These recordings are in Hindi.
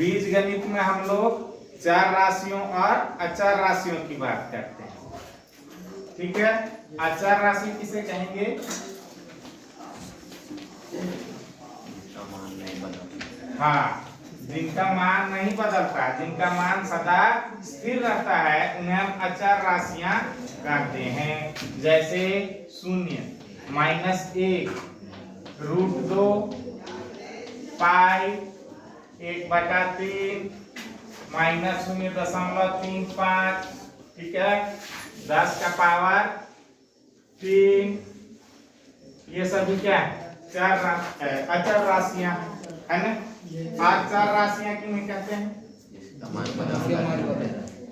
बीज गणित में हम लोग चर राशियों और अचर राशियों की बात करते हैं। ठीक है, अचर राशि किसे कहेंगे? हाँ, जिनका मान नहीं बदलता, जिनका मान सदा स्थिर रहता है, उन्हें हम अचर राशियां कहते हैं। जैसे शून्य, -1, √2, पाई 1/3, -0.35, ठीक है, 10 का पावर 3, ये सभी क्या है? अचर राशियां है ना। अचर राशियां किन्हें कहते हैं?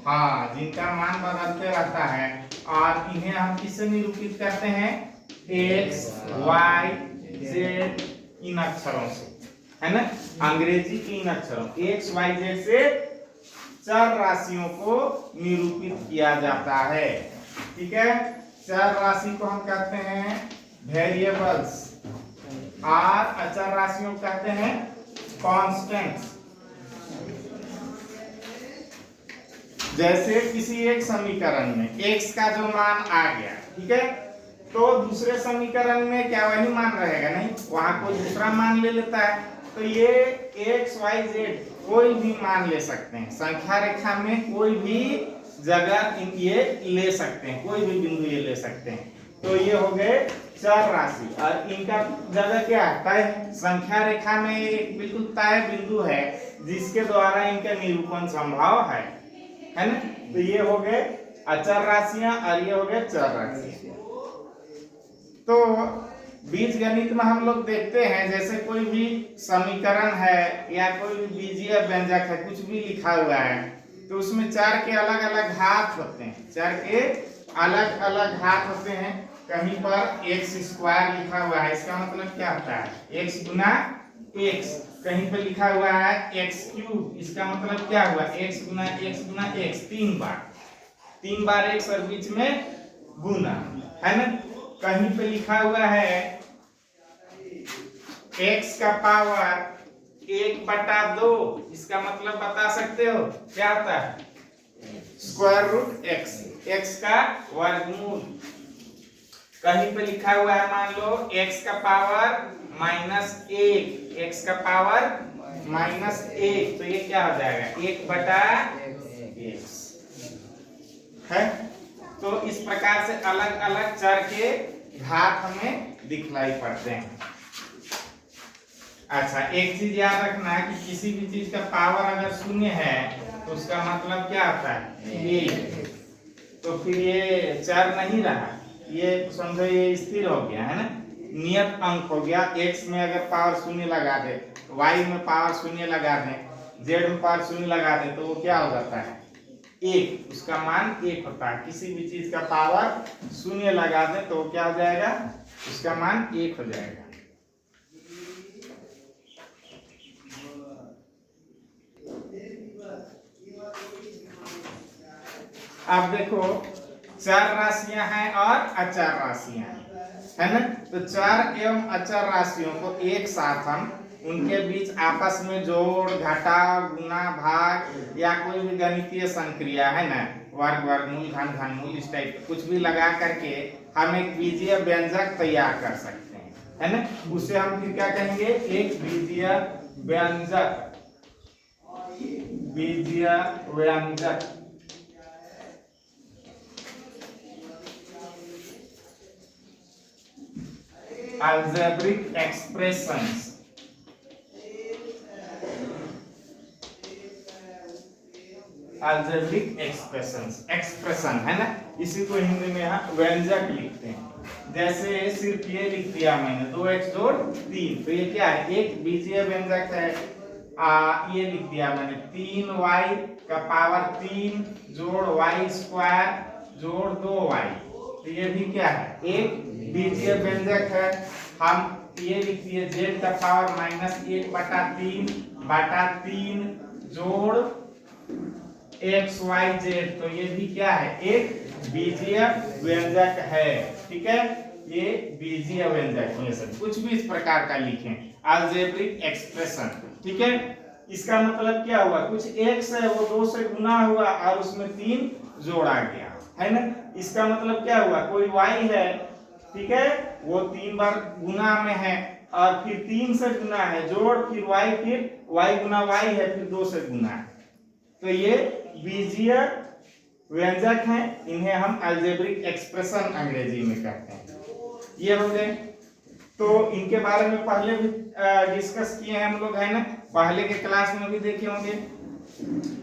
हाँ, जिनका मान बदलते रहता है, और इन्हें हम किससे निरूपित करते हैं? x, y, z इन अक्षरों से, है ना, अंग्रेजी के इन अक्षरों x, y, z से चर राशियों को निरूपित किया जाता है। ठीक है, चर राशि को हम कहते हैं वेरिएबल्स, और अचर राशियों को कहते हैं कांस्टेंट्स। जैसे किसी एक समीकरण में x का जो मान आ गया, ठीक है, तो दूसरे समीकरण में क्या वही मान रहेगा? नहीं, वहां कोई दूसरा मान ले लेता है। तो ये x, y, z कोई भी मान ले सकते हैं, संख्या रेखा में कोई भी जगह ये ले सकते हैं, कोई भी बिंदु ये ले सकते हैं। तो ये हो गए चर राशि, और इनका जगह क्या है? तय। संख्या रेखा में एक बिल्कुल तय बिंदु है जिसके द्वारा इनका निरूपण संभव है ना। तो ये हो गए अचर राशियां, और ये हो गए चर राशियां। तो बीज गणित में हम लोग देखते हैं, जैसे कोई भी समीकरण है या कोई भी बीजीय व्यंजक है, कुछ भी लिखा हुआ है, तो उसमें चर के अलग अलग घात होते हैं, चर के अलग अलग घात होते हैं। कहीं पर x² लिखा हुआ है, इसका मतलब क्या होता है? x गुना x। कहीं पर लिखा हुआ है x³, इसका मतलब क्या हुआ? x गुना x गुना x, 3 बार x और बीच में गुना, है ना। कहीं पे लिखा हुआ है x का पावर 1/2, इसका मतलब बता सकते हो क्या होता है? √x, x का वर्गमूल। कहीं पे लिखा हुआ है, मान लो x का पावर -1, x का पावर -1, तो ये क्या हो जाएगा? 1/x है। तो इस प्रकार से अलग अलग चर के घात हमें दिखलाई पड़ते हैं। अच्छा, एक चीज याद रखना है कि किसी भी चीज का पावर अगर 0 है तो उसका मतलब क्या होता है? 1। तो फिर ये चर नहीं रहा, ये समझो ये स्थिर हो गया, है ना, नियत अंक हो गया। x में अगर पावर 0 लगा दे, y में पावर 0 लगा दे, z में पावर 0 लगा दे, तो वो क्या हो जाता है? 1, उसका मान 1 होता है। किसी भी चीज का पावर 0 लगा दे तो क्या हो जाएगा? उसका मान 1 हो जाएगा। अब देखो, चर राशियां हैं और अचर राशियां हैं, है ना। तो चर एवं अचर राशियों को एक साथ हम उनके बीच आपस में जोड़, घटाव, गुना, भाग या कोई भी गणितीय संक्रिया, है ना, वर्ग, वर्गमूल, घन, घनमूल, इस टाइप कुछ भी लगा करके हम एक बीजीय व्यंजक तैयार कर सकते हैं, है ना। उसे हम फिर क्या कहेंगे? एक बीजीय व्यंजक, बीजीय व्यंजक। algebraic expressions, algebraic expressions, expression, है ना, इसी को हिंदी में यहाँ व्यंजक लिखते हैं। जैसे सिर्फ ये लिख दिया मैंने 2x जोड़ 3, तो ये क्या है? एक बीजीय व्यंजक है। ये लिख दिया मैंने 3y का पावर 3 जोड़ y² जोड़ 2y, तो ये भी क्या है? एक बीजीय व्यंजक है। हम ये लिख दिए z का पावर -1/3 जोड़ xyz, तो ये भी क्या है? एक बीजीय व्यंजक है। ठीक है, ये बीजीय व्यंजक है। सब कुछ भी इस प्रकार का लिखें, अलजेब्रिक एक्सप्रेशन। ठीक है, इसका मतलब क्या हुआ, कुछ x है वो 2 से गुना हुआ और उसमें 3 जोड़ा गया, है ना। इसका मतलब क्या हुआ, कोई y है, ठीक है, वो 3 बार गुना में है और फिर 3 से गुना है, जोड़ फिर y गुना y है, फिर 2 से गुना है। तो ये बीजीय व्यंजक हैं, इन्हें हम अलजेब्रिक एक्सप्रेशन अंग्रेजी में कहते हैं। ये हो गए। तो इनके बारे में पहले भी डिस्कस किए हैं हम लोग, है ना, पहले के क्लास में भी देखे होंगे।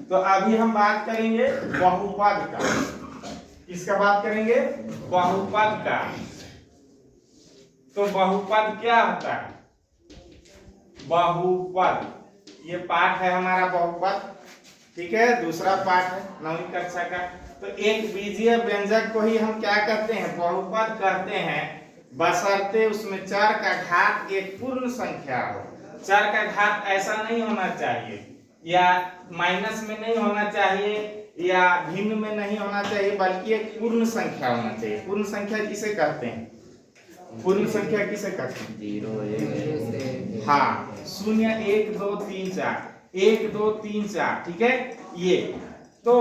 तो अभी हम बात करेंगे बहुपद का। किसका बात करेंगे, बहुपद का। तो बहुपद क्या होता है, बहुपद, ये पाठ है हमारा बहुपद, ठीक है, दूसरा पाठ है 9वीं कक्षा का। तो एक बीजीय व्यंजक को ही हम क्या कहते हैं, बहुपद कहते हैं, बशर्ते उसमें चर का घात एक पूर्ण संख्या हो। चर का घात ऐसा नहीं होना चाहिए, या माइनस में नहीं होना चाहिए, या भिन्न में नहीं होना चाहिए, बल्कि एक पूर्ण संख्या होना चाहिए। पूर्ण संख्या किसे कहते हैं, पूर्ण संख्या किसे कहते हैं, 0 1 हाँ, 0 1 2 3 4, 1 2 3 4, ठीक है। ये तो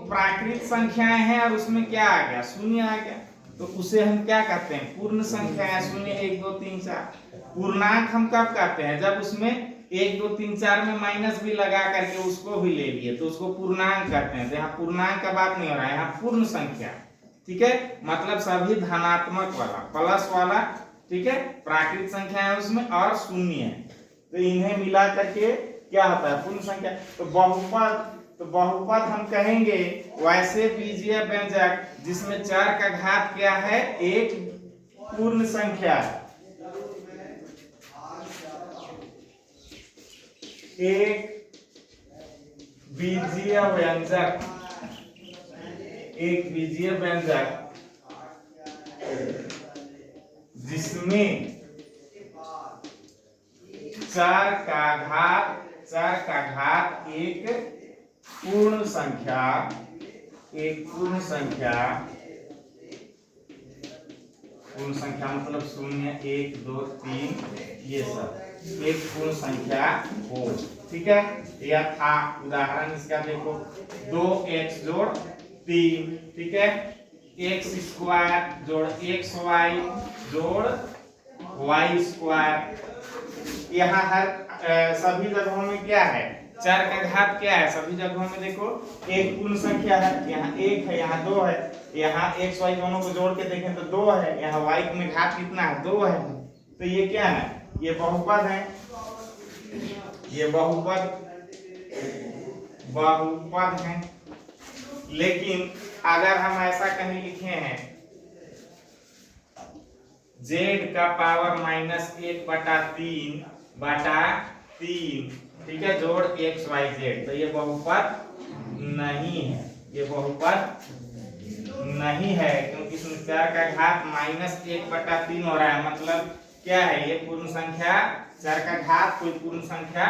प्राकृत संख्याएं हैं और उसमें क्या आ गया, 0 आ गया, तो उसे हम क्या कहते हैं, पूर्ण संख्या है। 0 1 2 3 4। पूर्णांक हम कब कहते हैं, जब उसमें 1 2 3 4 में माइनस भी लगा करके उसको भी ले लिए तो उसको पूर्णांक कहते हैं। तो यहाँ पूर्णांक का बात नहीं हो रहा है, यहाँ पूर्ण संख्या, ठीक है, मतलब सभी धनात्मक वाला, प्लस वाला, ठीक है, प्राकृत संख्या है उसमें और 0 है, तो इन्हें मिला करके क्या होता है, पूर्ण संख्या। तो बहुपद हम कहेंगे वैसे बीजीय व्यंजक जिसमें चर का घात क्या है, एक पूर्ण संख्या है। एक बीजीय व्यंजक, एक बीजीय व्यंजक जिसमें चर का घात एक पूर्ण संख्या, एक पूर्ण संख्या मतलब 0 1 2 3 ये सब एक पूर्ण संख्या हो, ठीक है। यह था उदाहरण इसका, देखो 2x जोड़ 3, ठीक है, x स्क्वायर जोड़ xy जोड़ y स्क्वायर। यहाँ हर सभी जगहों में क्या है, चर का घात क्या है, सभी जगहों में देखो एक पूर्ण संख्या है। यहाँ 1 है, यहाँ 2 है, यहाँ x y दोनों को जोड़ के देखें तो 2 है, यहाँ y में घात कितना है, 2 है। तो ये क्या है, ये बहुपद है, ये बहुपद है। लेकिन अगर हम ऐसा कहीं लिखे हैं z का पावर -1/3 बटा 3, ठीक है, जोड़ x y z, तो ये बहुपद नहीं है, ये बहुपद नहीं है, क्योंकि इसमें चर का घात -1/3 हो रहा है। मतलब क्या है, ये पूर्ण संख्या, चर का घात कोई पूर्ण संख्या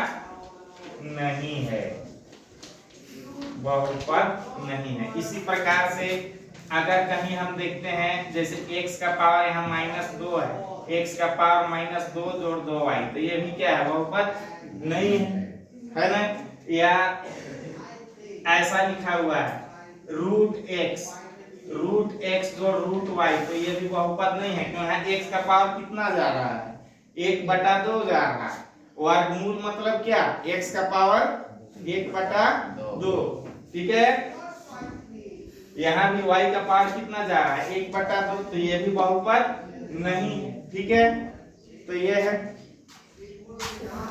नहीं है, बहुपद नहीं है। इसी प्रकार से अगर कहीं हम देखते हैं, जैसे x का पावर यहाँ -2 है, x का पावर -2 जोड़ 2y, तो ये भी क्या है, बहुपद नहीं है ना। या ऐसा लिखा हुआ है √x जोड़ √y, तो ये भी बहुपद नहीं है, क्यों, यहाँ x का पावर कितना जा रहा है, 1/2 जा रहा है। वर्गमूल मतलब क्या, x का पावर 1/2, ठीक है। यहाँ भी y का पावर कितना जा रहा है, 1/2, तो ये भी बहुपद नहीं है, ठीक है। तो ये है,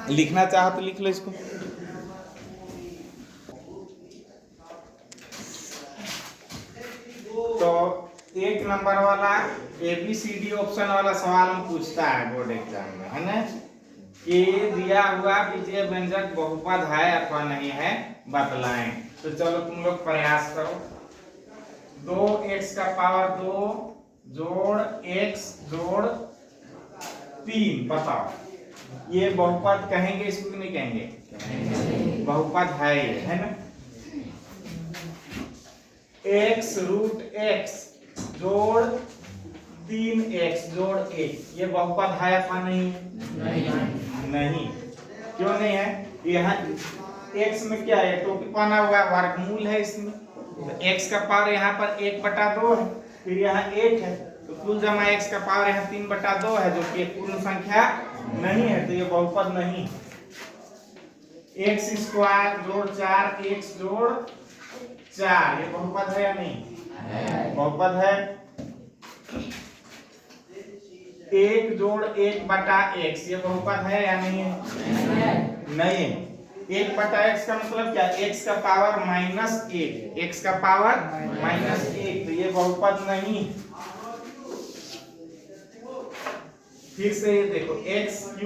लिखना चाहो तो लिख लो इसको। तो 1 नंबर वाला ABCD ऑप्शन वाला सवाल में पूछता है बोर्ड एग्जाम में, है ना, कि दिया हुआ बीजीय व्यंजक बहुपद है अथवा नहीं है, बतलाएं। तो चलो तुम लोग प्रयास करो। 2x का पावर 2 जोड़ x जोड़ 3, बताओ ये बहुपद कहेंगे इसको कि नहीं कहेंगे, बहुपद है ये, है ना। x √x जोड़ 3x जोड़ 1, ये बहुपद है अथवा नहीं, नहीं, क्यों नहीं है, यहाँ x में क्या है, टोपिक बना हुआ है, वर्गमूल है इसमें, तो x का पावर यहाँ पर 1/2 है, फिर यहाँ 1 है, तो कुल जमा x का पावर यहाँ 3/2 है, जो कि एक पूर्ण संख्या नहीं है, तो ये बहुपद नहीं है। x स्क्वायर जोड़ 4x जोड़ 4 ये बहुपद है या नहीं? बहुपद है। 1 जोड़ 1/x ये बहुपद है या नहीं है? नहीं। 1/x का मतलब क्या? x का पावर -1, x का पावर -1, तो ये बहुपद नहीं। फिर से ये देखो, x³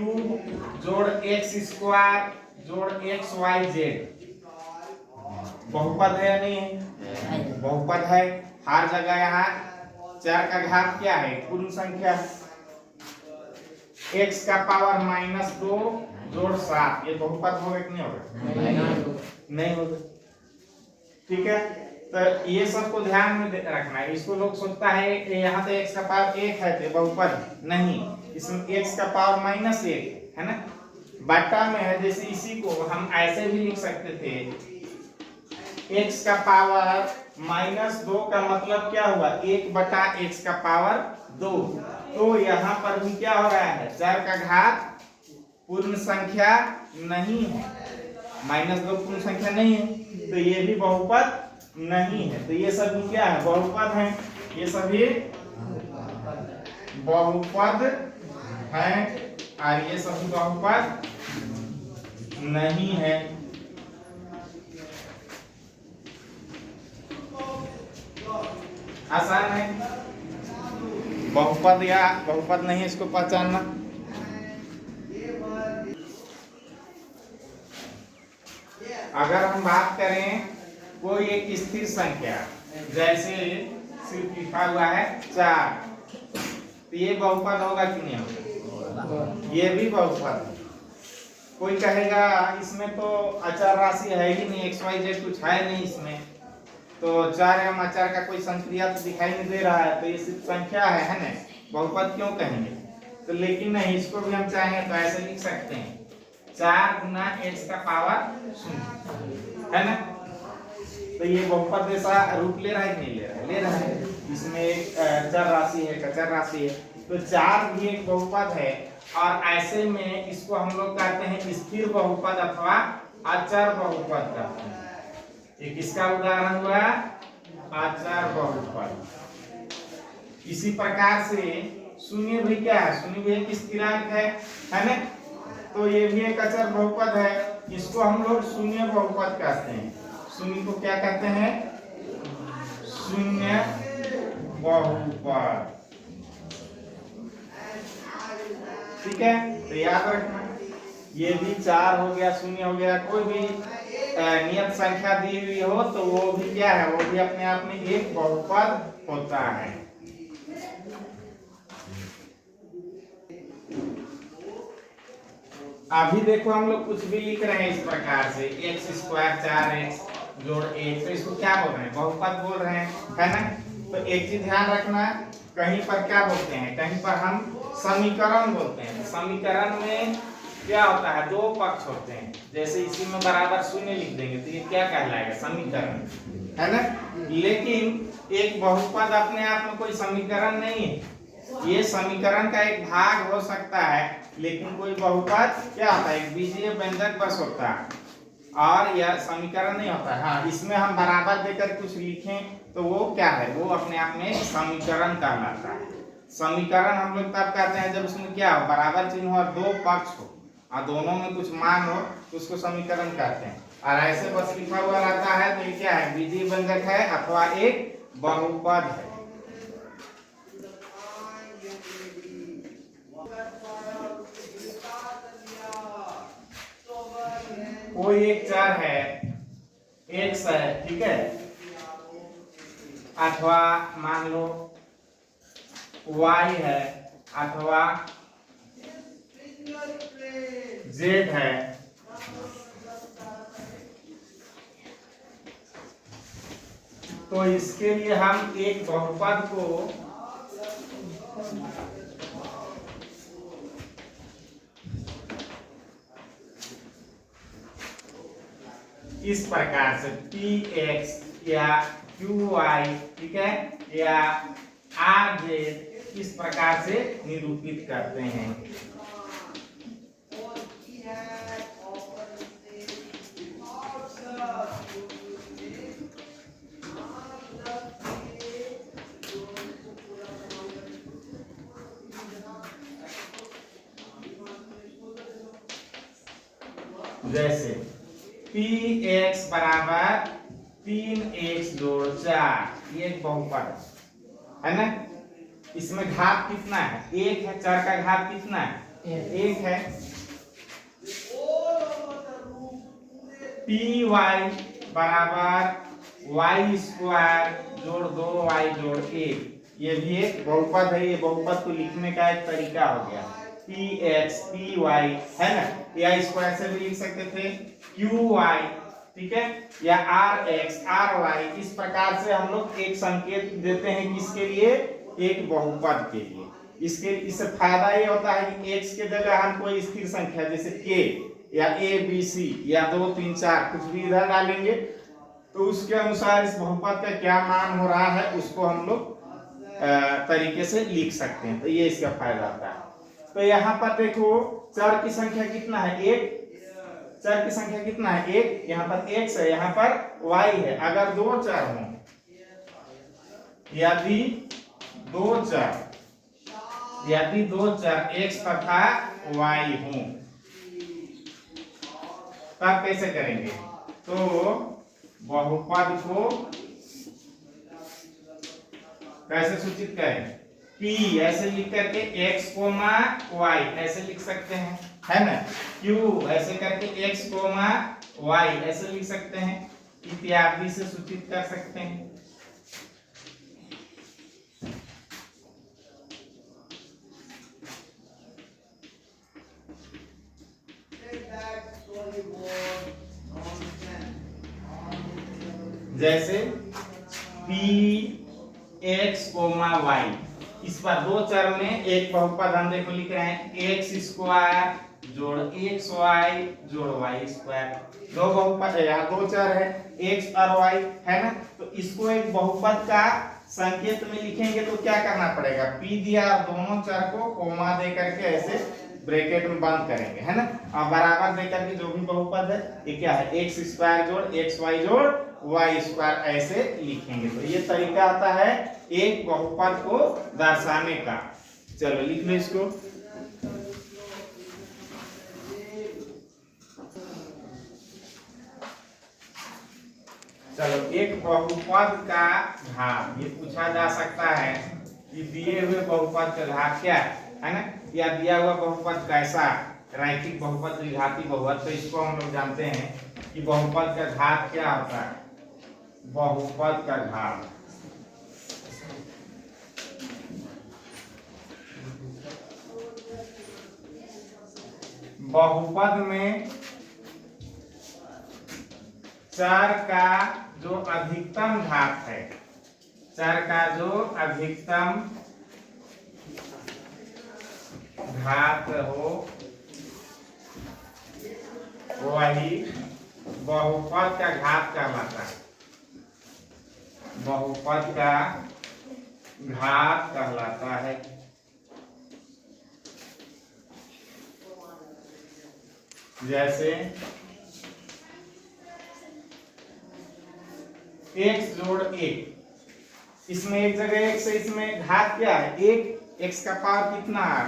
जोड़ x स्क्वायर जोड़ xyz बहुपद है या नहीं है? बहुपद है। हर जगह यहाँ 4 का घात क्या है? पूर्ण संख्या। x का पावर -2 जोड़ 7 ये बहुपद होगा कि नहीं होगा? नहीं होगा। ठीक है, तो ये सबको ध्यान में रखना है। इसको लोग सोचता है कि यहाँ तो x का पावर 1 है तो बहुपद नहीं, इसमें x का पावर -1 है ना, बटा में है। जैसे इसी को हम ऐसे भी लिख सकते थे, x का पावर -2 का मतलब क्या हुआ? 1/x का पावर 2। तो यहाँ पर भी क्या हो रहा है? 4 का घात पूर्ण संख्या नहीं है, -2 पूर्ण संख्या नहीं है, तो ये भी बहुपद नहीं है। तो ये सभी क्या है? बहुपद है। ये सभी बहुपद हैं और ये सभी बहुपद नहीं है। आसान है, बहुपद या बहुपद नहीं इसको पहचानना। अगर हम बात करें कोई एक स्थिर संख्या, जैसे सिर्फ लिखा हुआ है 4, तो ये बहुपद होगा कि नहीं होगा? ये भी बहुपद है। कोई कहेगा इसमें तो अचर राशि है ही नहीं, xyz कुछ है नहीं इसमें, तो 4 एवं अचर का कोई संक्रिया तो दिखाई नहीं दे रहा है, तो ये सिर्फ संख्या है ना, बहुपद क्यों कहेंगे? तो लेकिन नहीं, इसको भी हम चाहें तो ऐसे लिख सकते हैं, 4 गुना x का पावर 0 है ना, तो ये बहुपद जैसा रूप ले रहा है कि नहीं ले रहा है? ले रहा है। इसमें एक चर राशि है, अचर राशि है, तो 4 भी एक बहुपद है। और ऐसे में इसको हम लोग कहते हैं स्थिर बहुपद अथवा अचर बहुपद कहते हैं। ये किसका उदाहरण हुआ? अचर बहुपद। इसी प्रकार से शून्य भी क्या है? शून्य भी एक स्थिरांक है ना, तो ये भी एक अचर बहुपद है। इसको हम लोग शून्य बहुपद कहते हैं। शून्य को क्या कहते हैं? शून्य बहुपद। ठीक है, तो याद रखना, ये भी 4 हो गया, 0 हो गया, कोई भी नियत संख्या दी हुई हो तो वो भी क्या है? वो भी अपने आप में एक बहुपद होता है। अभी देखो हम लोग कुछ भी लिख रहे हैं इस प्रकार से, x² 4x जोड़ 1, तो इसको क्या बोल रहे हैं? बहुपद बोल रहे हैं, है ना। तो एक चीज ध्यान रखना, कहीं पर क्या बोलते हैं? कहीं पर हम समीकरण बोलते हैं। समीकरण में क्या होता है? 2 पक्ष होते हैं। जैसे इसी में बराबर 0 लिख देंगे तो ये क्या कहलाएगा? समीकरण, है ना। लेकिन एक बहुपद अपने आप में कोई समीकरण नहीं है, ये समीकरण का एक भाग हो सकता है, लेकिन कोई बहुपद क्या होता है? एक बीजीय व्यंजक बस होता है, और यह समीकरण नहीं होता है। हाँ, इसमें हम बराबर देकर कुछ लिखें तो वो क्या है? वो अपने आप में समीकरण कहलाता है। समीकरण हम लोग तब कहते हैं जब उसमें क्या हो? बराबर चिन्ह हो और 2 पक्ष हो और दोनों में कुछ मान हो, तो उसको समीकरण कहते हैं। और ऐसे बस लिखा हुआ रहता है तो ये क्या है? बीजीय व्यंजक है अथवा एक बहुपद है। कोई एक चर है, x है, ठीक है, अथवा मान लो y है अथवा z है, तो इसके लिए हम एक बहुपद को इस प्रकार से पी एक्स या क्यू वाई, ठीक है, या आर जेड इस प्रकार से निरूपित करते हैं। जैसे पी एक्स बराबर 3x जोड़ 4, ये एक बहुपद है ना। इसमें घात कितना है? 1 है। 4 का घात कितना है? 1 है। पी वाई बराबर वाई स्क्वायर जोड़ 2y जोड़ 1, ये भी एक बहुपद है। ये बहुपद को लिखने का एक तरीका हो गया। पी एक्स पी वाई है ना, या स्क्वायर से भी लिख सकते थे क्यू वाई, ठीक है, या आर एक्स आर वाई। इस प्रकार से हम लोग एक संकेत देते हैं किसके लिए? एक बहुपद के लिए। इससे फायदा ये होता है कि x के जगह हम कोई स्थिर संख्या जैसे k या a b c या 2 3 4 कुछ भी इधर डालेंगे तो उसके अनुसार इस बहुपद का क्या मान हो रहा है उसको हम लोग तरीके से लिख सकते हैं। तो ये इसका फायदा होता है। तो यहाँ पर देखो चर की संख्या कितना है? 1। चर की संख्या कितना है? 1। यहाँ पर x है, यहाँ पर y है। अगर दो चर हों, यदि दो चर x तथा y हों, तब कैसे करेंगे? तो बहुपद को कैसे सूचित करें? P ऐसे लिख करके x, y ऐसे लिख सकते हैं, है ना। Q ऐसे करके x, y ऐसे लिख सकते हैं, इत्यादि से सूचित कर सकते हैं। जैसे पी एक्स कोमा वाई, इस पर दो चर में एक बहुपद हम देखो लिख रहे हैं एक्स स्क्वायर जोड़ एक्स वाई जोड़ वाई स्क्वायर। दो बहुपद है, यहाँ दो चर है एक्स और वाई, है ना। तो इसको एक बहुपद का संकेत में लिखेंगे तो क्या करना पड़ेगा? पी दिया और दोनों चर को कोमा दे करके ऐसे ब्रैकेट में बंद करेंगे, है ना। और बराबर दे करके जो भी बहुपद है ये क्या है? एक्स स्क्वायर जोड़ एक्स वाई जोड़ वाई स्क्वायर ऐसे लिखेंगे। तो ये तरीका आता है एक बहुपद को दर्शाने का। चलो लिख लो इसको। चलो एक बहुपद का घात, ये पूछा जा सकता है कि दिए हुए बहुपद का घात क्या है ना, या दिया हुआ बहुपद कैसा, रैखिक बहुपद द्विघाती बहुपद। तो इसको हम लोग जानते हैं कि बहुपद का घात क्या होता है। बहुपद का घात बहुपद में चर का जो अधिकतम घात है, चर का जो अधिकतम घात हो वही बहुपद का घात कहलाता है। बहुपद का घात कहलाता है। जैसे x जोड़ 1, इसमें एक जगह x है, इसमें घात क्या है? 1। x का पावर कितना है?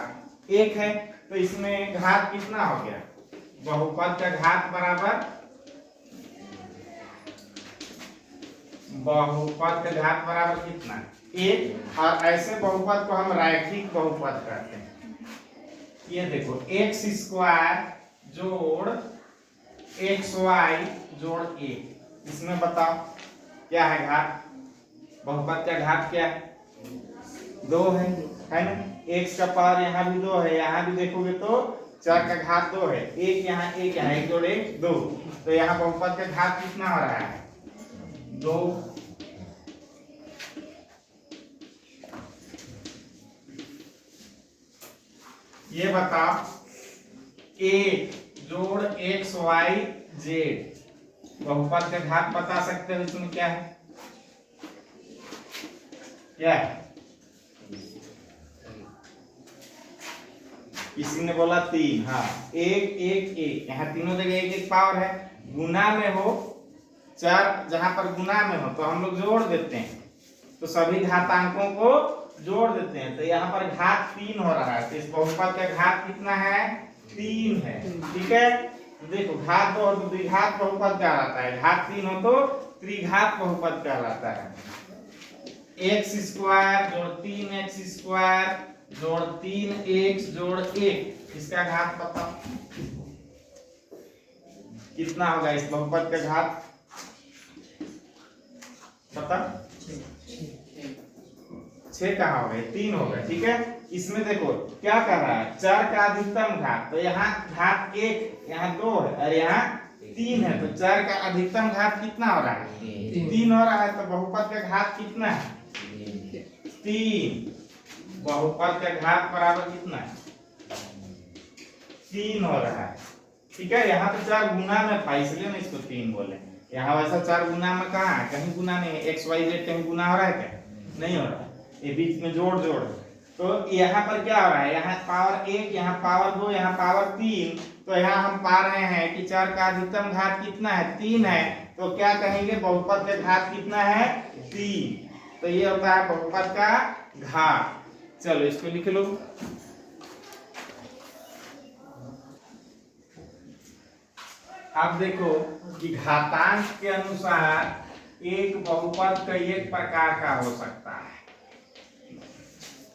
1 है। तो इसमें घात कितना हो गया? बहुपद का घात बराबर, बहुपद का घात बराबर कितना? 1। और ऐसे बहुपद को हम रैखिक बहुपद कहते हैं। ये देखो एक्स स्क्वायर जोड़ एक्स वाई जोड़ 1, इसमें बताओ क्या है घात? बहुपद का घात क्या है? 2 है ना। x का पावर यहाँ भी 2 है, यहाँ भी देखोगे तो 4 का घात 2 है। 1 यहाँ 1 जोड़ 1 2, तो यहाँ बहुपद का घात कितना हो रहा है? 2। ये बताओ 1 जोड़ एक्स वाई जेड, बहुपद का घात बता सकते हो इसमें क्या है? क्या है? किसी ने बोला 3, हाँ 1 1 1, यहाँ तीनों जगह 1 1 पावर है। गुना में हो 4, जहां पर गुना में हो तो हम लोग जोड़ देते हैं, तो सभी घातांकों को जोड़ देते हैं, तो यहाँ पर घात 3 हो रहा है, तो इस बहुपद का घात कितना है? 3 है। ठीक है, देखो घात और द्विघात बहुपद क्या रहता है? घात 3 हो तो त्रिघात बहुपद क्या रहता है? x स्क्वायर जोड़ 3x स्क्वायर जोड़ 3x जोड़ 1, इसका घात बताओ कितना होगा? इस बहुपद का घात बता। 6 कहाँ हो गए? 3 हो गए। ठीक है, इसमें देखो क्या कर रहा है? 4 का अधिकतम घात, तो यहाँ घात 1, यहाँ 2 है और यहाँ 3 है, तो 4 का अधिकतम घात कितना हो रहा है? 3 हो रहा है, तो बहुपद का घात कितना है? 3। बहुपद का घात बराबर कितना है? 3 हो रहा है। ठीक है, यहाँ तो 4 गुना में था इसलिए ना इसको 3 बोले। यहाँ वैसा 4 गुना में कहाँ है? कहीं गुना नहीं है। एक्स वाई जेड कहीं गुना हो रहा है क्या? नहीं हो रहा है, ये बीच में जोड़ जोड़। तो यहाँ पर क्या हो रहा है? यहाँ पावर 1, यहाँ पावर 2, यहाँ पावर 3, तो यहाँ हम पा रहे हैं कि 4 का अधिकतम घात कितना है? 3 है, तो क्या कहेंगे? बहुपद का घात कितना है? 3। तो ये होता है बहुपद का घात। चलो इसको लिख लो। अब देखो कि घातांक के अनुसार एक बहुपद कई एक प्रकार का हो सकता है।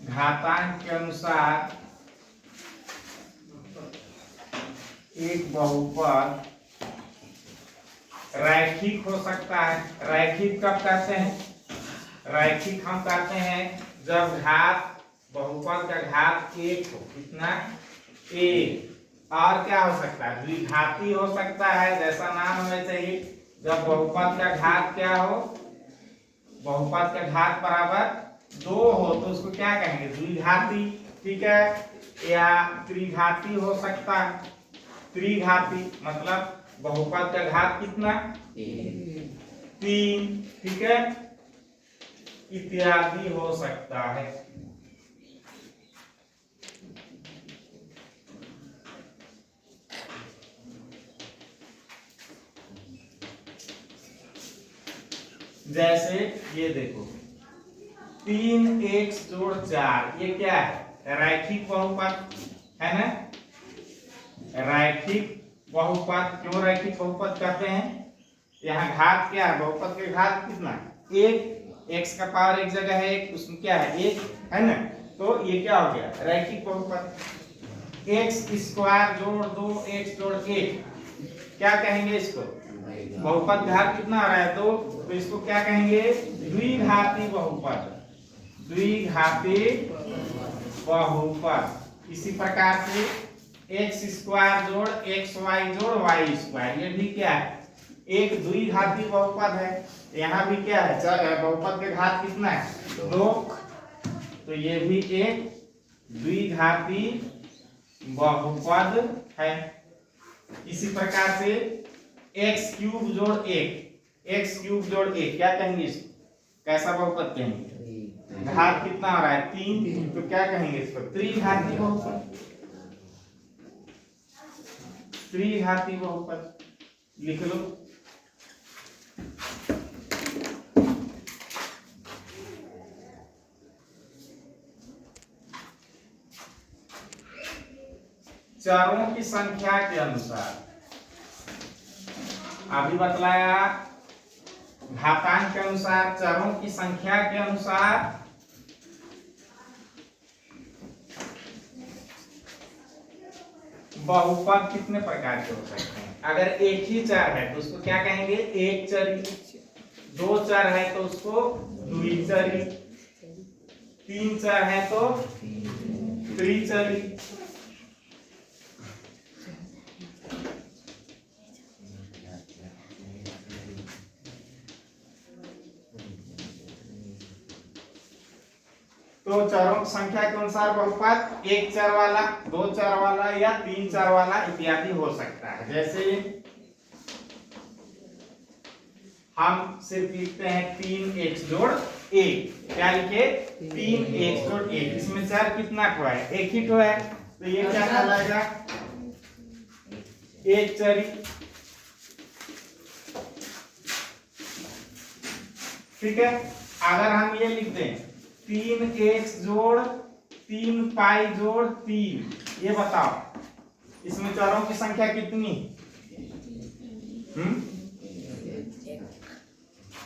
घातांक के अनुसार एक बहुपद रैखिक हो सकता है। रैखिक कब कहते हैं? रैखिक हम कहते हैं जब घात बहुपद का घात 1 हो। कितना? 1। और क्या हो सकता है? द्विघाती हो सकता है, जैसा नाम होना चाहिए। जब बहुपद का घात क्या हो? बहुपद का घात बराबर 2 हो तो उसको क्या कहेंगे? द्विघाती। ठीक है, या त्रिघाती हो सकता है। त्रिघाती मतलब बहुपद का घात कितना? 3। ठीक है, इत्यादि हो सकता है। जैसे ये देखो 3x जोड़ 4, ये क्या है? रैखिक बहुपद है ना? रैखिक बहुपद। क्यों रैखिक बहुपद कहते हैं? यहाँ घात क्या है? बहुपद के घात कितना? 1। x का पावर एक जगह है 1, उसमें क्या है? 1 है ना? तो ये क्या हो गया? रैखिक बहुपद। x स्क्वायर जोड़ 2x जोड़ 1, क्या कहेंगे इसको? बहुपद घात कितना आ रहा है? 2, तो इसको क्या कहेंगे? द्विघाती बहुपद। द्विघाती बहुपद। इसी प्रकार से x स्क्वायर जोड़ x वाई जोड़ y स्क्वायर, ये भी क्या है? एक द्विघाती बहुपद है। यहाँ भी क्या है? बहुपद के घात कितना है? 2, तो ये भी एक द्विघाती बहुपद है। इसी प्रकार से x क्यूब जोड़ 1, x क्यूब जोड़ 1, क्या कहेंगे इसको? कैसा बहुपद कहेंगे? घात कितना आ रहा है? 3, तो क्या कहेंगे इसको? त्रिघाती बहुपद। त्रिघाती बहुपद लिख लो। चरों की संख्या के अनुसार अभी बतलाया, घातांक के अनुसार, चरों की संख्या के अनुसार बहुपद कितने प्रकार के हो सकते हैं? अगर एक ही चर है तो उसको क्या कहेंगे? एक चरी। 2 चर है तो उसको द्विचरी। 3 चर है तो त्रिचरी। तो चरों की संख्या के अनुसार बहुपद 1 चर वाला, 2 चर वाला या 3 चर वाला इत्यादि हो सकता है। जैसे हम सिर्फ लिखते हैं 3x जोड़ 1। क्या लिखे? 3x जोड़ 1। इसमें चर कितना ठो है? एक ही ठो है, तो ये क्या कहलाएगा? एक चरी। ठीक है, अगर हम ये लिख दें 3x जोड़ 3 पाई जोड़ 3, ये बताओ इसमें चरों की संख्या कितनी?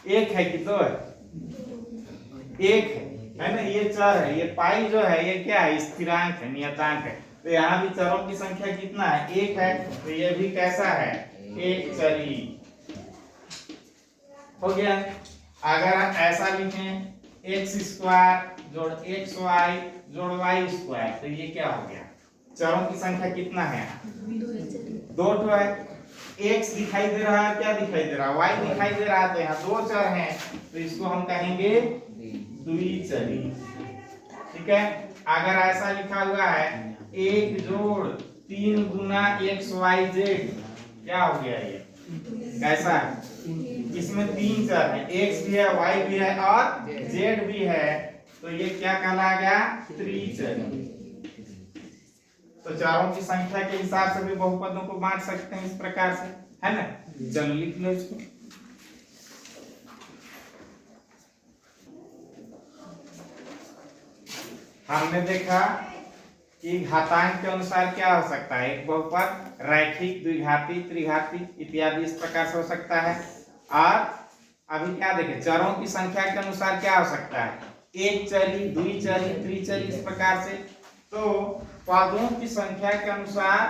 एक है कि दो है? एक है ना, ये चर है। ये पाई जो है ये क्या है? स्थिरांक है, नियतांक है। तो यहाँ भी चरों की संख्या कितना है? एक है, तो ये भी कैसा है? एक चरी। हो गया। अगर हम ऐसा लिखें एक्स स्क्वायर जोड़ एक्स वाई जोड़ वाई स्क्वायर, तो ये क्या हो गया? चरों की संख्या कितना है? दो ठो है। एक्स दिखाई दे रहा है, क्या दिखाई दे रहा है? वाई दिखाई दे रहा है, तो यहाँ दो चर हैं, तो इसको हम कहेंगे द्विचरी। ठीक है, अगर ऐसा लिखा हुआ है एक जोड़ 3 गुना एक्स वाई जेड, क्या हो गया ये? कैसा है? इसमें 3 चर है, एक्स भी है, वाई भी है और जेड भी है, तो ये क्या कहलाएगा? त्रिचरी। तो चारों की संख्या के हिसाब से भी बहुपदों को बांट सकते हैं इस प्रकार से, है ना? चलो लिख लो इसको। हमने देखा कि घातांक के अनुसार क्या हो सकता है? एक बहुपद रैखिक, द्विघाती, त्रिघाती इत्यादि इस प्रकार से हो सकता है। और अभी क्या देखें, चरों की संख्या के अनुसार क्या हो सकता है? एक चरी, द्विचरी, त्रिचरी इस प्रकार से। तो पदों की संख्या के अनुसार,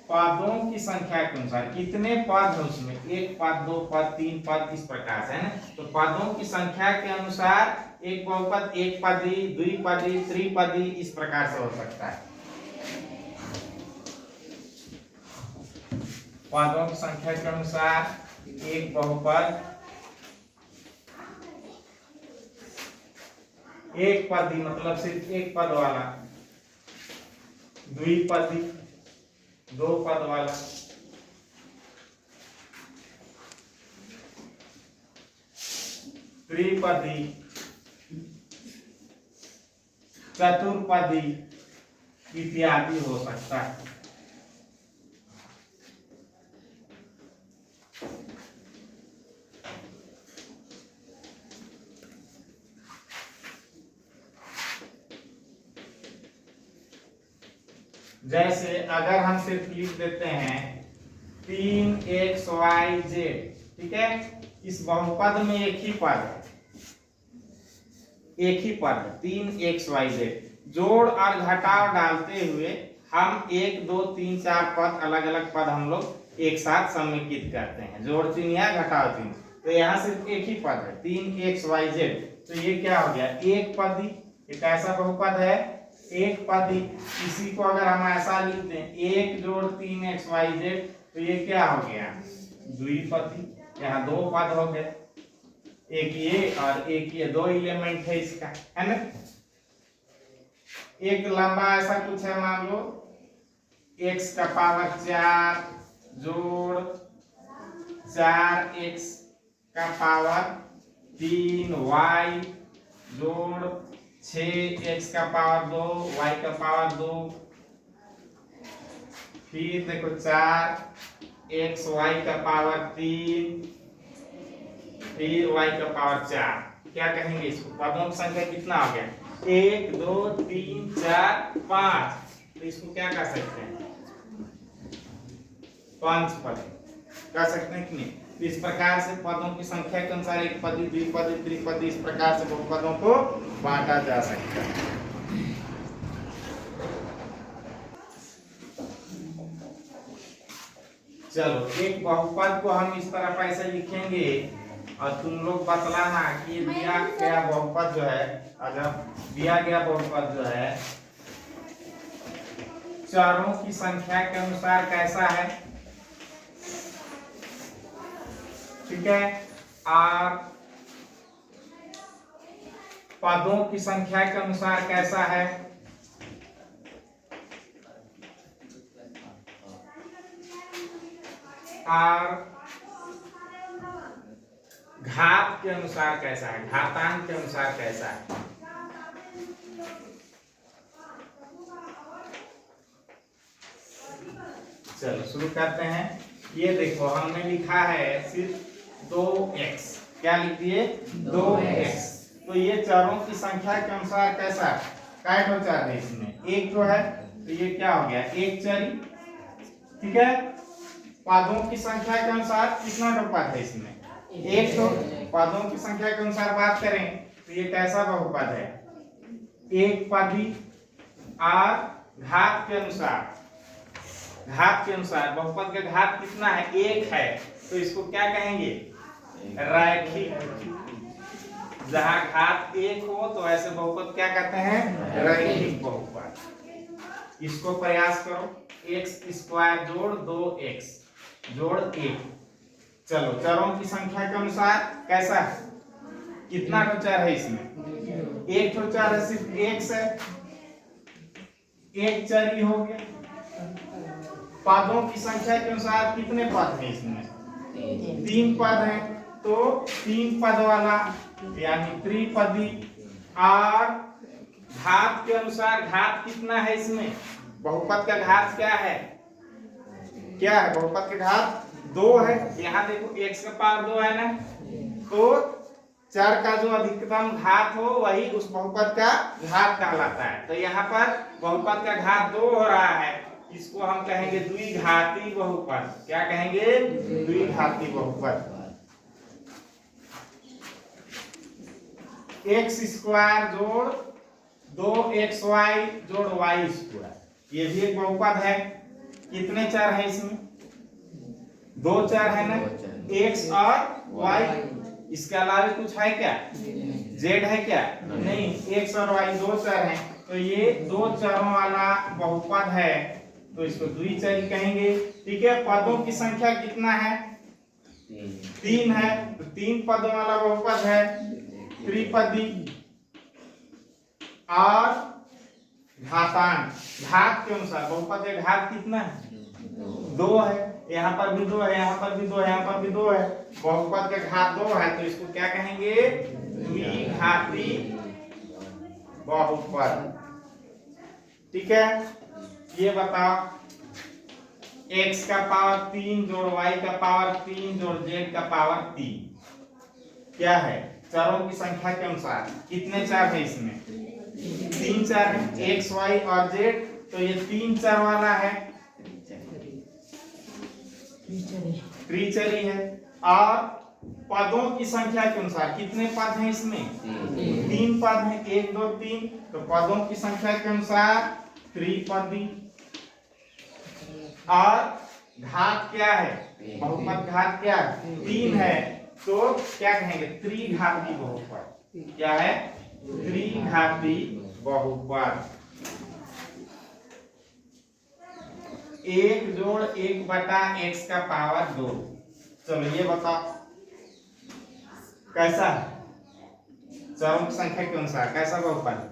पदों की संख्या के अनुसार कितने पद है उसमें? एक पद, दो पद, तीन पद, इस प्रकार से, है ना? तो पदों की संख्या के अनुसार एक बहुपद एक पदी, द्विपदी, त्रिपदी इस प्रकार से हो सकता है। पदों की संख्या के अनुसार एक बहुपद एक पदी मतलब सिर्फ एक पद वाला, द्विपदी दो पद वाला, त्रिपदी, चतुर्पदी इत्यादि हो सकता है। जैसे अगर हम सिर्फ लिख देते हैं 3xyz, ठीक है, इस बहुपद में एक ही पद है, एक ही पद 3xyz। जोड़ और घटाव डालते हुए हम 1 2 3 4 पद, अलग अलग पद हम लोग एक साथ समेकित करते हैं, जोड़ चिन्ह या घटाव चिन्ह। तो यहाँ सिर्फ एक ही पद है 3xyz, तो ये क्या हो गया? एक पदी। एक ऐसा बहुपद है एक पदी। इसी को अगर हम ऐसा लिख दें 1 जोड़ 3xyz, तो ये क्या हो गया? द्विपदी। यहाँ दो पद हो गए, एक ये और एक ये, दो एलिमेंट है इसका, है ना? एक लंबा ऐसा कुछ है, मान लो x का पावर 4 जोड़ 4x का पावर 3y जोड़ 6x का पावर 2 y का पावर 2, फिर देखो 4x y का पावर 3, फिर y का पावर 4। क्या कहेंगे इसको? पदों की संख्या कितना हो गया? 1 2 3 4 5। तो इसको क्या कर सकते हैं? पंचपदी कर सकते हैं कि नहीं? तो इस प्रकार से पदों की संख्या के अनुसार एक पदी, द्विपदी, त्रिपदी इस प्रकार से बहुपदों को बांटा जा सकता है। चलो, एक बहुपद को हम इस तरह पैसे लिखेंगे और तुम लोग बतलाना कि दिया गया बहुपद जो है, अगर दिया गया बहुपद जो है चरों की संख्या के अनुसार कैसा है, ठीक है, और पदों की संख्या के अनुसार कैसा है, और घात के अनुसार कैसा है, घातांक के अनुसार कैसा है। चलो शुरू करते हैं। ये देखो हमने लिखा है सिर्फ 2x, क्या लिख दिए 2x। तो ये चरों की संख्या के अनुसार कैसा काय ठो चर है, इसमें एक तो है तो ये क्या हो गया एक चरी, ठीक है। पदों की संख्या के अनुसार कितना ठो पद है इसमें, एक तो। पदों की संख्या के अनुसार बात करें तो ये कैसा बहुपद है, एक पदी। और घात के अनुसार, घात के अनुसार बहुपद का घात कितना है, एक है, तो इसको क्या कहेंगे रैखिक। जहां घात एक हो तो ऐसे बहुपद क्या कहते हैं, रैखिक बहुपद। इसको प्रयास करो, एक्स स्क्वायर जोड़ 2x जोड़ 1। चलो चरों की संख्या के अनुसार कैसा है, कितना ठो चर है इसमें, एक ठो चर है, सिर्फ x है, एक चर ही हो गया। पदों की संख्या के अनुसार कितने पद हैं इसमें, 3 पद हैं, तो 3 पद वाला यानी त्रिपदी। और घात के अनुसार घात कितना है इसमें, बहुपद का घात क्या है, क्या है बहुपद का घात 2 है। यहाँ देखो x का पावर 2 है ना, तो चर का जो अधिकतम घात हो वही उस बहुपद का घात कहलाता है। तो यहाँ पर बहुपद का घात 2 हो रहा है, इसको हम कहेंगे द्विघाती बहुपद। क्या कहेंगे, द्विघाती बहुपद। एक्स स्क्वायर जोड़ 2xy जोड़ y स्क्वायर, ये भी एक बहुपद है। कितने चर है इसमें, 2 चर है ना, x और y। इसके अलावा कुछ है क्या, z है क्या, नहीं, x और y 2 चर हैं, तो ये 2 चरों वाला बहुपद है, तो इसको द्विचरी कहेंगे, ठीक है। पदों की संख्या कितना है, 3 है, तो 3 पदों वाला बहुपद है त्रिपदी। और घातांक, घात के अनुसार बहुपद का घात कितना है, 2 है, यहाँ पर भी 2 है, यहाँ पर भी 2 है, यहाँ पर भी 2 है, बहुपद का घात 2 है, तो इसको क्या कहेंगे द्विघाती बहुपद, ठीक है। ये बताओ x का पावर 3 जोड़ y का पावर 3 जोड़ z का पावर 3 क्या है, चरों की संख्या के अनुसार कितने चर है इसमें, 3 चर है, x y और z, तो ये 3 चर वाला है, त्रिचरी है। और पदों की संख्या के अनुसार कितने पद हैं इसमें, 3 पद हैं, 1 2 3, तो पदों की संख्या के अनुसार त्रिपदी। और घात क्या है, बहुपद घात क्या है, 3 है, तो क्या कहेंगे त्रिघाती बहुपद। क्या है, त्रिघाती बहुपद। 1 जोड़ 1 बटा x का पावर 2। चलो ये बताओ कैसा है, चरों की संख्या के अनुसार कैसा बहुपद,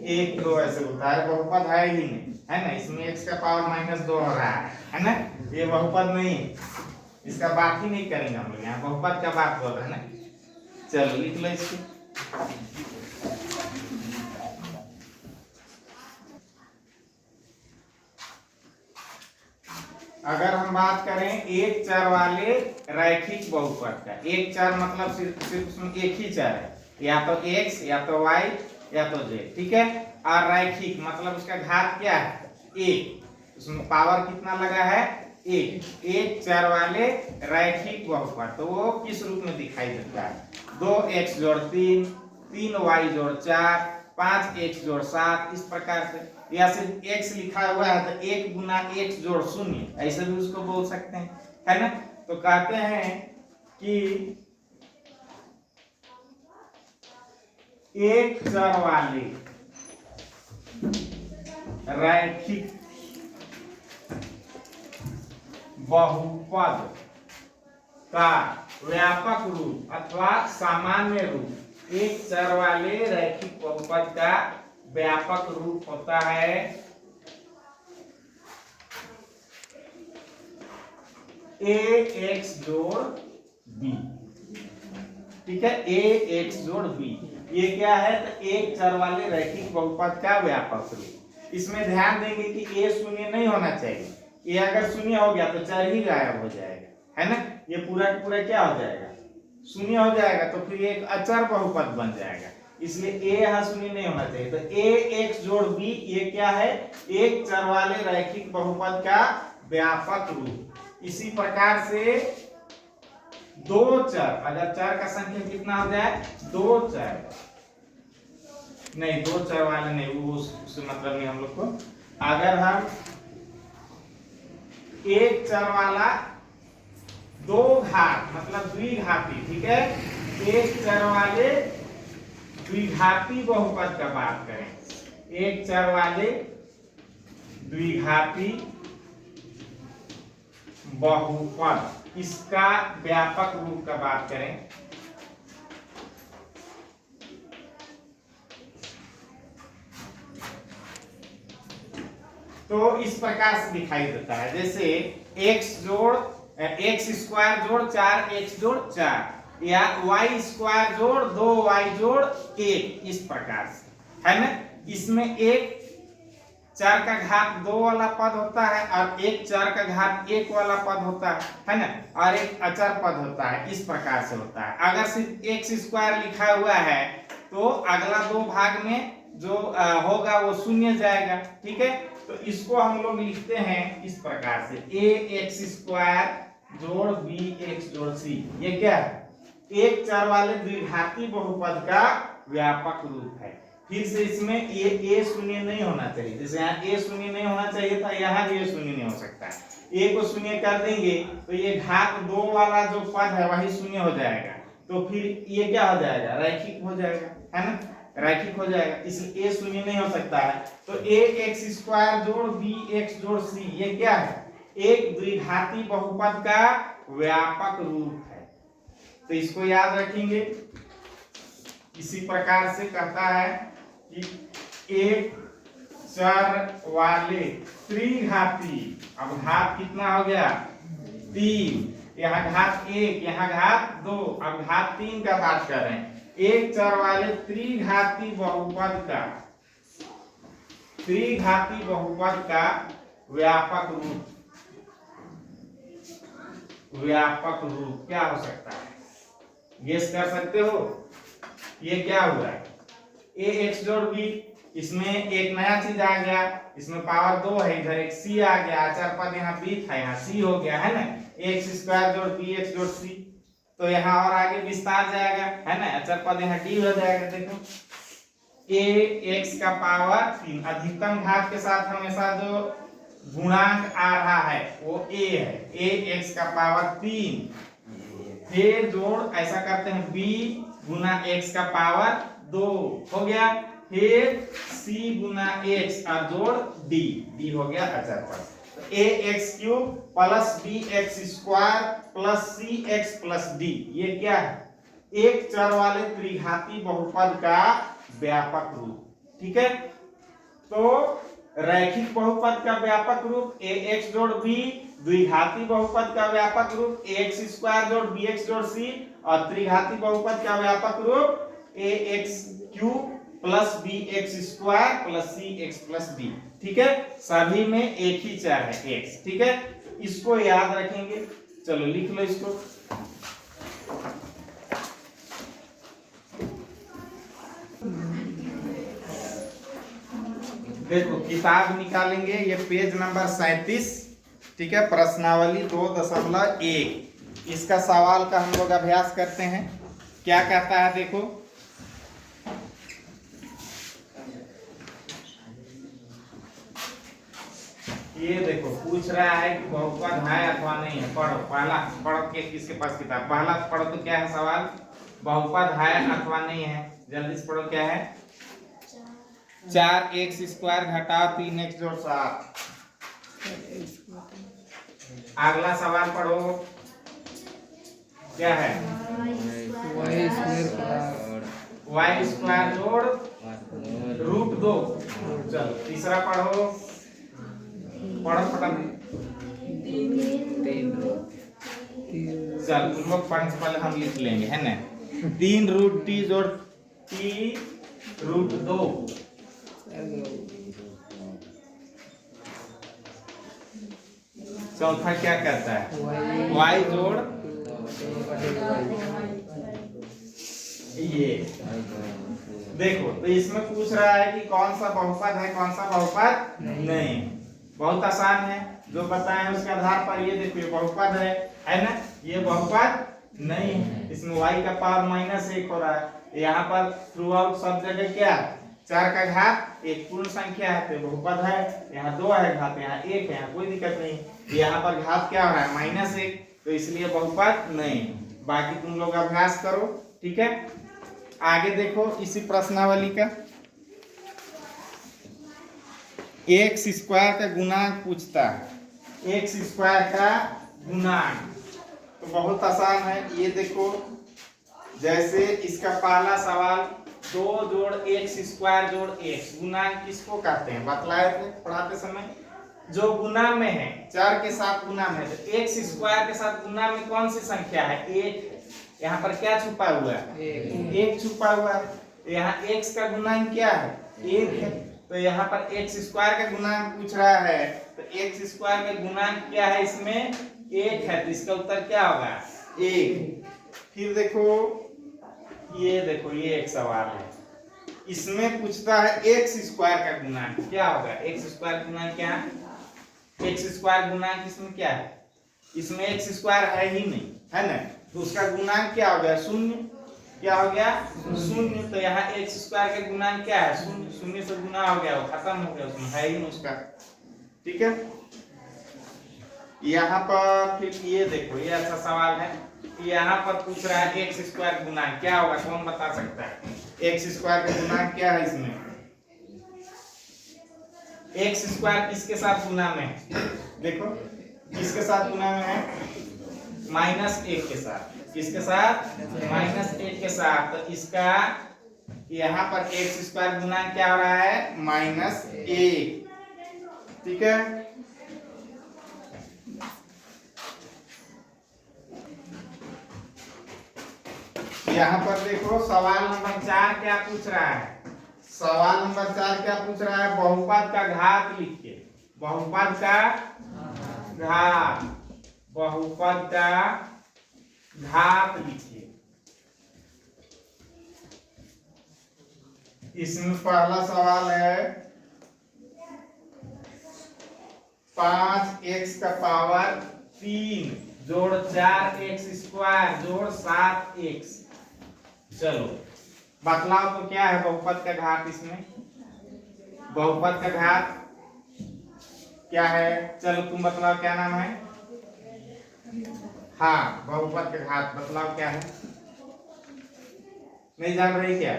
1 2 ऐसे होता है, बहुपद है ही नहीं, है ना। इसमें x का पावर -2 हो रहा है ना, ये बहुपद नहीं, इसका बात ही नहीं करेंगे हम लोग, यहाँ बहुपद का बात हो रहा है ना। चलो लिख लो इसको। अगर हम बात करें एक चर वाले रैखिक बहुपद का, एक चर मतलब सिर्फ उसमें एक ही चर है, या तो x या तो y या तो z, ठीक है। और रैखिक मतलब उसका घात क्या है, 1, उसमें पावर कितना लगा है, 1। एक चर वाले रैखिक बहुपद तो वो किस रूप में दिखाई देता है, 2x जोड़ 3, 3y जोड़ 4, 5x जोड़ 7, इस प्रकार से। या सिर्फ x लिखा हुआ है तो 1 गुना x जोड़ 0, ऐसे भी उसको बोल सकते हैं, है ना। तो कहते हैं कि एक चर वाले रैखिक बहुपद का व्यापक रूप अथवा सामान्य रूप, एक चर वाले रैखिक बहुपद का व्यापक रूप होता है ax जोड़ b, ठीक है, ax जोड़ b। ये क्या है? तो एक चर वाले रैखिक बहुपद का व्यापक रूप। इसमें ध्यान देंगे कि a शून्य नहीं होना चाहिए। ये अगर शून्य हो गया तो चर ही गायब हो जाएगा, है ना। ये पूरा पूरा क्या हो जाएगा? शून्य हो जाएगा, तो फिर एक अचर बहुपद बन जाएगा। इसलिए a यहाँ शून्य नहीं होना चाहिए। तो ax जोड़ b ये क्या है? एक चर वाले रैखिक बहुपद का व्यापक रूप। इसी प्रकार से दो चर, अगर चर का संख्या कितना हो जाए? दो चर नहीं, दो चर वाले नहीं, वो उससे मतलब नहीं हम लोग को। अगर हम एक चर वाला दो घात मतलब द्विघाती, ठीक है, एक चर वाले द्विघाती बहुपद का बात करें, एक चर वाले द्विघाती बहुपद, इसका व्यापक रूप का बात करें, तो इस प्रकार से दिखाई देता है। जैसे x जोड़ x स्क्वायर जोड़ 4x जोड़ 4, या y स्क्वायर जोड़ 2y जोड़ 1, इस प्रकार से, है ना। इसमें एक चार का घात 2 वाला पद होता है और एक चार का घात 1 वाला पद होता है ना, और एक अचर पद होता है। इस प्रकार से होता है। अगर सिर्फ x स्क्वायर लिखा हुआ है तो अगला दो भाग में जो होगा वो शून्य जाएगा, ठीक है। तो इसको हम लोग लिखते हैं इस प्रकार से, ax स्क्वायर जोड़ bx जोड़ c। ये क्या है? एक चर वाले द्विघाती बहुपद का व्यापक रूप है। फिर से इसमें ये a शून्य नहीं होना चाहिए। जैसे यहाँ a शून्य नहीं होना चाहिए था, यहाँ भी a शून्य नहीं हो सकता है। a को शून्य कर देंगे तो ये घात 2 वाला जो पद है वही शून्य हो जाएगा। तो फिर ये क्या हो जाएगा? रैखिक हो जाएगा, है ना, रैखिक हो जाएगा। इसलिए a शून्य नहीं हो सकता है। तो ax स्क्वायर जोड़ bx जोड़ c ये क्या है? एक द्विघाती बहुपद का व्यापक रूप है। तो इसको याद रखेंगे। इसी प्रकार से कहता है कि एक चर वाले त्रिघाती, अब घात कितना हो गया? 3, यहाँ घात 1, यहाँ घात 2, अब घात 3 का बात कर रहे हैं। एक चर वाले त्रिघाती बहुपद का व्यापक रूप क्या हो सकता है? गेस कर सकते हो? ये क्या हुआ है? ax जोड़ b, इसमें एक नया चीज आ गया, इसमें पावर 2 है, इधर एक c आ गया, अचर पद यहाँ b था, यहाँ c हो गया, है ना। x स्क्वायर जोड़ bx जोड़ c, तो यहाँ और आगे विस्तार जाएगा, है ना, अचर पद यहाँ d हो जाएगा। देखो ax का पावर 3, अधिकतम घात के साथ हमेशा जो गुणांक आ रहा है वो a है, ax का पावर 3, फिर जोड़ ऐसा करते हैं b गुना x का पावर 2 हो गया, फिर c गुना x और जोड़ d हो गया अचर पद। तो ax cube plus bx square plus cx plus d ये क्या है? एक चर वाले त्रिघाती बहुपद का व्यापक रूप, ठीक है। तो रैखिक बहुपद का व्यापक रूप ax जोड़ b, द्विघाती बहुपद का व्यापक रूप ax स्क्वायर जोड़ bx जोड़ c, और त्रिघाती बहुपद का व्यापक रूप ax cube plus bx square plus cx plus d, ठीक है। सभी में एक ही चर है x, ठीक है। इसको याद रखेंगे। चलो लिख लो इसको। देखो किताब निकालेंगे, ये पेज नंबर 37, ठीक है, प्रश्नावली 2.1। इसका सवाल का हम लोग अभ्यास करते हैं। क्या कहता है देखो, ये देखो पूछ रहा है कि बहुपद है अथवा नहीं है। पढ़ो, पहला पढ़ो, किसके पास किताब, पहला पढ़ो तो क्या है सवाल? बहुपद है अथवा नहीं है, जल्दी से पढ़ो। क्या है? 4x स्क्वायर घटाओ 3x जोड़ 7। अगला सवाल पढ़ो। क्या है? y स्क्वायर जोड़ √2। चलो तीसरा पढ़ो, पढ़ो फटाफट। चल तुम लोग प्रिंसिपल हम लिख लेंगे है ना 3 रूट टी जोड़ टी रूट 2 चौथा क्या कहता है y जोड़ ये देखो तो इसमें पूछ रहा है कि कौन सा बहुपद है कौन सा बहुपद नहीं बहुत आसान है जो बताए हैं उसके आधार पर ये देखो ये बहुपद है ना ये बहुपद नहीं है इसमें y का पावर -1 हो रहा है यहाँ पर थ्रू आउट सब जगह क्या 4 का घात एक पूर्ण संख्या है तो बहुपद है यहाँ 2 है घात यहाँ 1 है यहाँ कोई दिक्कत नहीं यहाँ पर घात क्या हो रहा है -1 तो इसलिए बहुपद नहीं बाकी तुम लोग अभ्यास करो ठीक है आगे देखो इसी प्रश्नावली का एक्स स्क्वायर का गुणांक पूछता है एक्स स्क्वायर का गुणांक तो बहुत आसान है ये देखो जैसे इसका पहला सवाल 2 जोड़ एक्स स्क्वायर जोड़ एक्स गुणांक किसको कहते हैं बतलाए थे पढ़ाते समय जो गुना में है 4 के साथ गुना में है तो एक्स स्क्वायर के साथ गुना में कौन सी संख्या है 1 यहाँ पर क्या छुपा हुआ है एक छुपा हुआ है यहाँ x का गुणांक क्या है 1 है तो यहाँ पर x स्क्वायर का गुणांक पूछ रहा है तो x स्क्वायर का गुणांक क्या है इसमें 1 है तो इसका उत्तर क्या होगा 1 फिर देखो ये एक सवाल है इसमें पूछता है x स्क्वायर का गुणांक क्या होगा x स्क्वायर गुणांक क्या है x स्क्वायर गुणांक इसमें क्या है इसमें x स्क्वायर है ही नहीं है ना तो उसका गुणांक क्या हो गया 0 क्या हो गया 0 तो यहाँ x स्क्वायर का गुणांक क्या है 0 से गुना हो गया वो खत्म हो गया उसमें है ही नहीं उसका ठीक है यहाँ पर फिर ये देखो ये अच्छा सवाल है यहाँ पर पूछ रहा है x स्क्वायर गुणांक क्या होगा कौन बता सकता है x स्क्वायर का गुणांक क्या है इसमें x स्क्वायर किसके साथ गुना में है देखो किसके साथ गुना में है -1 के साथ किसके साथ -1 के साथ तो इसका यहाँ पर x स्क्वायर गुणांक क्या हो रहा है -1 ठीक है यहाँ पर देखो सवाल नंबर 4 क्या पूछ रहा है सवाल नंबर 4 क्या पूछ रहा है बहुपद का घात लिखिए बहुपद का घात बहुपद का घात लिखिए इसमें पहला सवाल है 5x का पावर 3 जोड़ 4x स्क्वायर जोड़ 7x चलो बतलाओ तो क्या है बहुपद का घात इसमें बहुपद का घात क्या है चलो तुम बतलाओ क्या नाम है हाँ बहुपद का घात बतलाओ क्या है नहीं जान रही क्या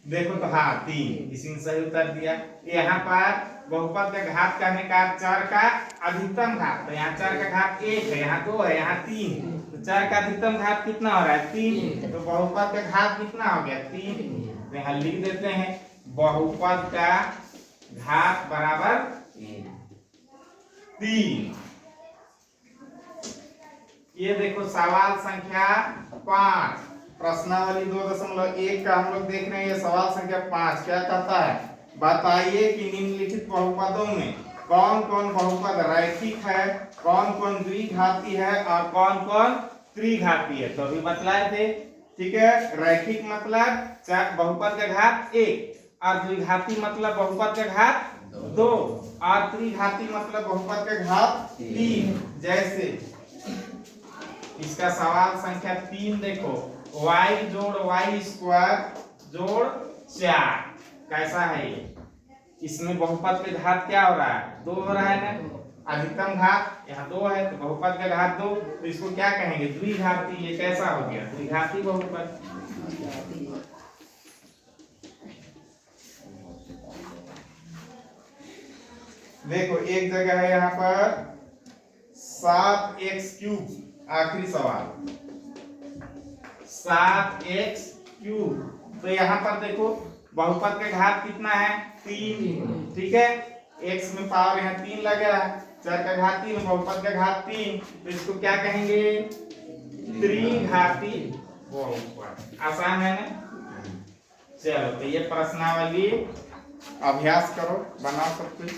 देखो तो हाँ 3 इसी ने सही उत्तर दिया यहाँ पर बहुपद का घात कहने का 4 का अधिकतम घात तो यहाँ 4 का घात 1 है यहाँ 2 है यहाँ 3 तो 4 का अधिकतम घात कितना हो रहा है 3 तो बहुपद का घात कितना हो गया 3 तो यहाँ लिख देते हैं बहुपद का घात बराबर 3 ये देखो सवाल संख्या 5 प्रश्नावली 2.1 का हम लोग देख रहे हैं ये सवाल संख्या 5 क्या कहता है बताइए कि निम्नलिखित बहुपदों में कौन कौन बहुपद रैखिक है कौन कौन द्विघाती है और कौन कौन त्रिघाती है तो अभी बतलाए थे ठीक है रैखिक मतलब बहुपद का घात 1 और द्विघाती मतलब बहुपद का घात 2 और त्रिघाती मतलब बहुपद का घात 3 जैसे इसका सवाल संख्या 3 देखो y जोड़ y स्क्वायर जोड़ 4 कैसा है ये इसमें बहुपद के घात क्या हो रहा है 2 हो रहा है ना अधिकतम घात यहाँ 2 है तो बहुपद का घात 2 तो इसको क्या कहेंगे द्विघाती ये कैसा हो गया द्विघाती बहुपद देखो एक जगह है यहाँ पर 7x³ आखिरी सवाल 7x³ तो यहाँ पर देखो बहुपद का घात कितना है 3 ठीक है x में पावर यहाँ 3 लगा है चर का घात 3, बहुपद का घात 3, तो इसको क्या कहेंगे? त्रिघाती बहुपद। आसान है ना? चलो तो ये प्रश्नावली अभ्यास करो, बनाओ सब कुछ।